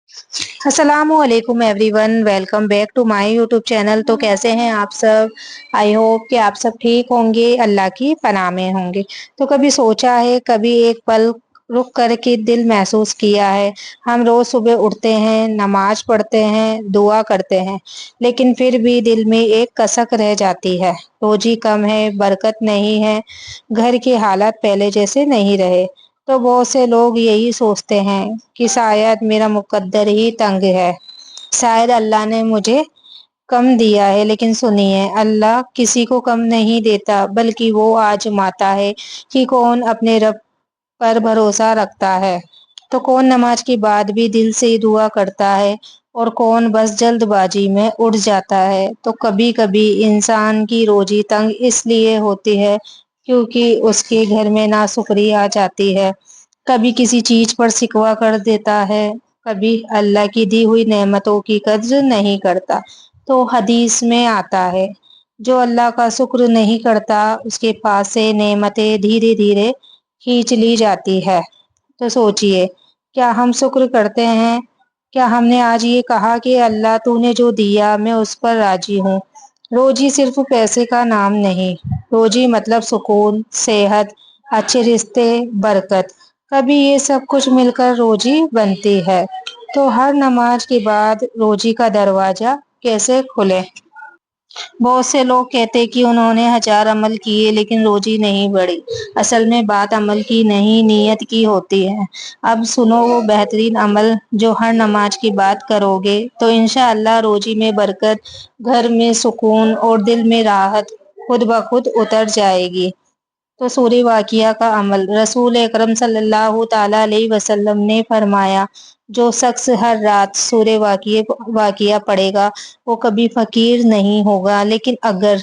अस्सलाम वालेकुम everyone, welcome back to my YouTube channel. तो कैसे हैं आप सब? आई होप कि आप सब ठीक होंगे, अल्लाह की पनाह में होंगे। तो कभी सोचा है, कभी एक पल रुक करके दिल महसूस किया है? हम रोज सुबह उठते हैं, नमाज पढ़ते हैं, दुआ करते हैं, लेकिन फिर भी दिल में एक कसक रह जाती है। रोजी कम है, बरकत नहीं है, घर के हालात पहले जैसे नहीं रहे। तो बहुत से लोग यही सोचते हैं कि शायद मेरा मुकद्दर ही तंग है, शायद अल्लाह ने मुझे कम दिया है। लेकिन सुनिए, अल्लाह किसी को कम नहीं देता, बल्कि वो आजमाता है कि कौन अपने रब पर भरोसा रखता है। तो कौन नमाज के बाद भी दिल से दुआ करता है, और कौन बस जल्दबाजी में उठ जाता है। तो कभी कभी इंसान की रोजी तंग इसलिए होती है क्योंकि उसके घर में नाशुक्री आ जाती है। कभी किसी चीज पर शिकवा कर देता है, कभी अल्लाह की दी हुई नेमतों की कद्र नहीं करता। तो हदीस में आता है, जो अल्लाह का शुक्र नहीं करता, उसके पास से नेमतें धीरे धीरे खींच ली जाती है। तो सोचिए, क्या हम शुक्र करते हैं? क्या हमने आज ये कहा कि अल्लाह तूने जो दिया मैं उस पर राजी हूँ? रोजी सिर्फ पैसे का नाम नहीं, रोजी मतलब सुकून, सेहत, अच्छे रिश्ते, बरकत। कभी ये सब कुछ मिलकर रोजी बनती है। तो हर नमाज के बाद रोजी का दरवाजा कैसे खुले? बहुत से लोग कहते कि उन्होंने हजार अमल किए लेकिन रोजी नहीं बढ़ी। असल में बात अमल की नहीं, नीयत की होती है। अब सुनो वो बेहतरीन अमल जो हर नमाज की बात करोगे तो इंशाअल्लाह रोजी में बरकत, घर में सुकून और दिल में राहत खुद ब खुद उतर जाएगी। तो सूर्य वाकिया का अमल, रसूल अकरम सल्लल्लाहु ताला अलैहि वसल्लम ने फरमाया, जो शख्स हर रात सूर्य वाकिया पढ़ेगा वो कभी फकीर नहीं होगा। लेकिन अगर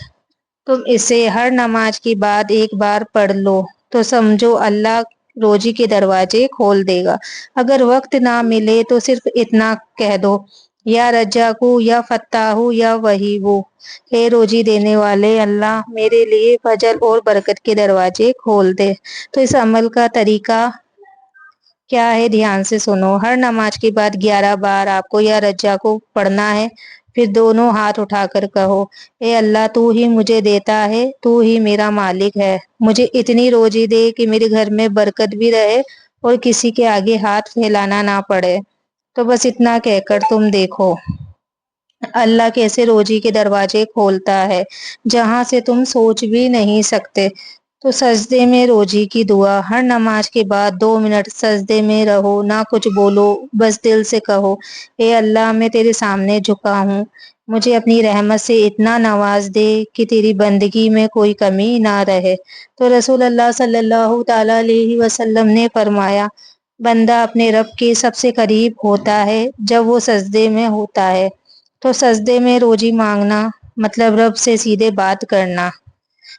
तुम इसे हर नमाज के बाद एक बार पढ़ लो तो समझो अल्लाह रोजी के दरवाजे खोल देगा। अगर वक्त ना मिले तो सिर्फ इतना कह दो, या रज्जाकू या फत्ताहू या वहीबू, हे रोजी देने वाले अल्लाह, मेरे लिए फजल और बरकत के दरवाजे खोल दे। तो इस अमल का तरीका क्या है, ध्यान से सुनो। हर नमाज के बाद 11 बार आपको या रज्जा को पढ़ना है। फिर दोनों हाथ उठाकर कहो, ए अल्लाह, तू ही मुझे देता है, तू ही मेरा मालिक है। मुझे इतनी रोजी दे कि मेरे घर में बरकत भी रहे और किसी के आगे हाथ फैलाना ना पड़े। तो बस इतना कहकर तुम देखो अल्लाह कैसे रोजी के दरवाजे खोलता है जहां से तुम सोच भी नहीं सकते। तो सजदे में रोजी की दुआ, हर नमाज के बाद 2 मिनट सजदे में रहो, ना कुछ बोलो, बस दिल से कहो, ए अल्लाह, मैं तेरे सामने झुका हूँ, मुझे अपनी रहमत से इतना नवाज दे कि तेरी बंदगी में कोई कमी ना रहे। तो रसूल अल्लाह सल्लल्लाहु ताला अलैहि वसल्लम ने फरमाया, बंदा अपने रब के सबसे करीब होता है जब वो सजदे में होता है। तो सजदे में रोजी मांगना मतलब रब से सीधे बात करना।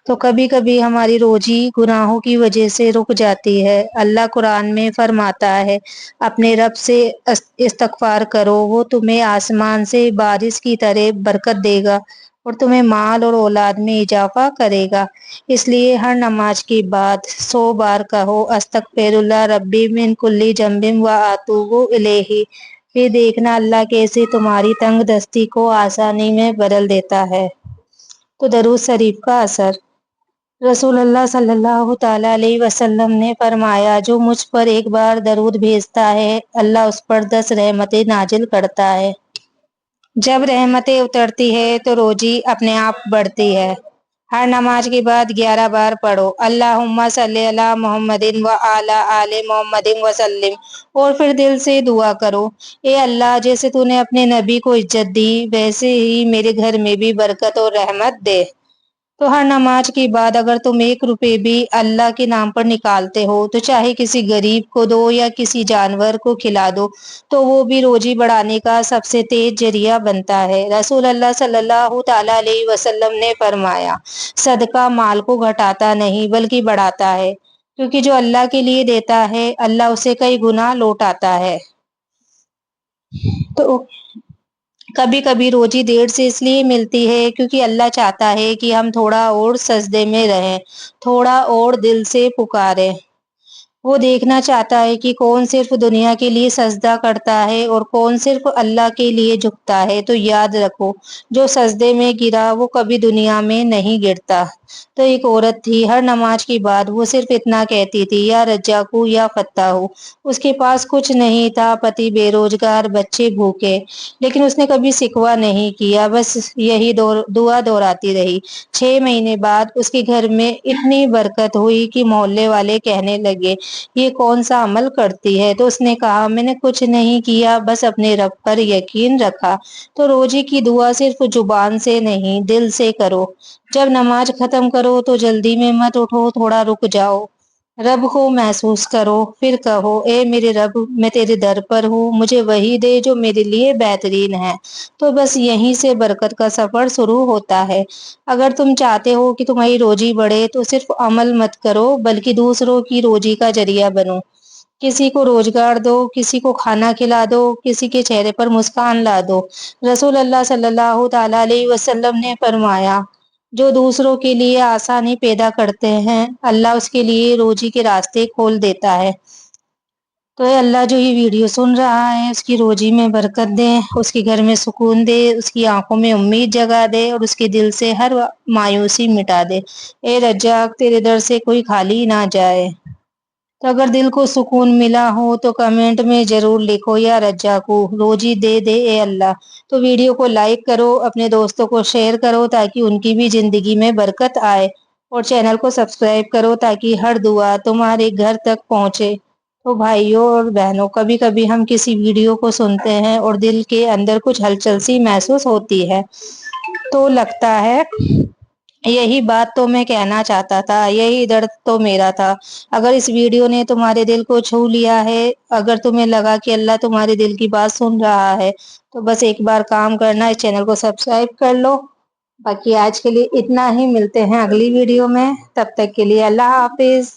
तो कभी कभी हमारी रोजी गुनाहों की वजह से रुक जाती है। अल्लाह कुरान में फरमाता है, अपने रब से इस्तगफार करो, वो तुम्हें आसमान से बारिश की तरह बरकत देगा और तुम्हें माल और औलाद में इजाफा करेगा। इसलिए हर नमाज के बाद 100 बार कहो, अस्तगफिरुल्लाह रब्बी मिन कुल्ली जम्बिम व आतूबु इलैही। फिर देखना अल्लाह कैसे तुम्हारी तंग दस्ती को आसानी में बदल देता है। तो दरूद शरीफ का असर, रसूल अल्लाह सल्लल्लाहु ताला अलैहि वसल्लम ने फरमाया, जो मुझ पर एक बार दरूद भेजता है अल्लाह उस पर 10 रहमतें नाजिल करता है। जब रहमतें उतरती है तो रोजी अपने आप बढ़ती है। हर नमाज के बाद 11 बार पढ़ो, अल्लाहुम्मा सल्ली अला मोहम्मदिन व आला आले मोहम्मदिन वसल्लिम, और फिर दिल से दुआ करो, ए अल्लाह, जैसे तूने अपने नबी को इज्जत दी वैसे ही मेरे घर में भी बरकत और रहमत दे। तो हर नमाज के बाद अगर तुम 1 रुपए भी अल्लाह के नाम पर निकालते हो तो चाहे किसी गरीब को दो या किसी जानवर को खिला दो, तो वो भी रोजी बढ़ाने का सबसे तेज जरिया बनता है। रसूल अल्लाह सल्लल्लाहु ताला अलैहि वसल्लम ने फरमाया, सदका माल को घटाता नहीं बल्कि बढ़ाता है, क्योंकि जो अल्लाह के लिए देता है अल्लाह उसे कई गुना लौटाता है। तो कभी कभी रोजी देर से इसलिए मिलती है क्योंकि अल्लाह चाहता है कि हम थोड़ा और सजदे में रहें, थोड़ा और दिल से पुकारें। وہ دیکھنا چاہتا ہے کہ کون صرف دنیا کے لیے سجدہ کرتا ہے اور کون صرف اللہ کے لیے جھکتا ہے۔ تو یاد رکھو، جو سجدے میں گرا وہ کبھی دنیا میں نہیں گرتا۔ تو ایک عورت تھی، ہر نماز کے بعد وہ صرف اتنا کہتی تھی، یا رجاقو یا فتاحو۔ اس کے پاس کچھ نہیں تھا، پتی بے روزگار، بچے بھوکے، لیکن اس نے کبھی شکوہ نہیں کیا، بس یہی دعا دہراتی رہی۔ 6 مہینے بعد اس کے گھر میں اتنی برکت ہوئی کہ محلے والے کہنے لگے، یہ کون سا عمل کرتی ہے؟ تو اس نے کہا، میں نے کچھ نہیں کیا، بس اپنے رب پر یقین رکھا۔ تو روزے کی دعا صرف زبان سے نہیں، دل سے کرو۔ جب نماز ختم کرو تو جلدی میں مت اٹھو، تھوڑا رک جاؤ، رب کو محسوس کرو، پھر کہو، اے میرے رب، میں تیرے در پر ہوں، مجھے وہی دے جو میرے لیے بہترین ہے۔ تو بس یہیں سے برکت کا سفر شروع ہوتا ہے۔ اگر تم چاہتے ہو کہ تمہاری روزی بڑھے تو صرف عمل مت کرو، بلکہ دوسروں کی روزی کا ذریعہ بنو۔ کسی کو روزگار دو، کسی کو کھانا کھلا دو، کسی کے چہرے پر مسکان لا دو۔ رسول اللہ صلی اللہ تعالی علیہ وسلم نے فرمایا، جو دوسروں کے لیے آسانی پیدا کرتے ہیں، اللہ اس کے لیے روزی کے راستے کھول دیتا ہے۔ تو اے اللہ، جو یہ ویڈیو سن رہا ہے اس کی روزی میں برکت دے، اس کے گھر میں سکون دے، اس کی آنکھوں میں امید جگا دے اور اس کے دل سے ہر مایوسی مٹا دے۔ اے رجاق، تیرے در سے کوئی خالی نہ جائے۔ تو اگر دل کو سکون ملا ہو تو کمنٹ میں ضرور لکھو، یا رجاقو، روزی دے دے اے اللہ۔ تو ویڈیو کو لائک کرو، اپنے دوستوں کو شیئر کرو تاکہ ان کی بھی زندگی میں برکت آئے، اور چینل کو سبسکرائب کرو تاکہ ہر دعا تمہارے گھر تک پہنچے۔ تو بھائیوں اور بہنوں، کبھی کبھی ہم کسی ویڈیو کو سنتے ہیں اور دل کے اندر کچھ ہلچل سی محسوس ہوتی ہے، تو لگتا ہے یہی بات تو میں کہنا چاہتا تھا، یہی درد تو میرا تھا۔ اگر اس ویڈیو نے تمہارے دل کو چھو لیا ہے، اگر تمہیں لگا کہ اللہ تمہارے دل کی بات سن رہا ہے، تو بس ایک بار کام کرنا، اس چینل کو سبسکرائب کر لو۔ باقی آج کے لیے اتنا ہی، ملتے ہیں اگلی ویڈیو میں، تب تک کے لیے اللہ حافظ۔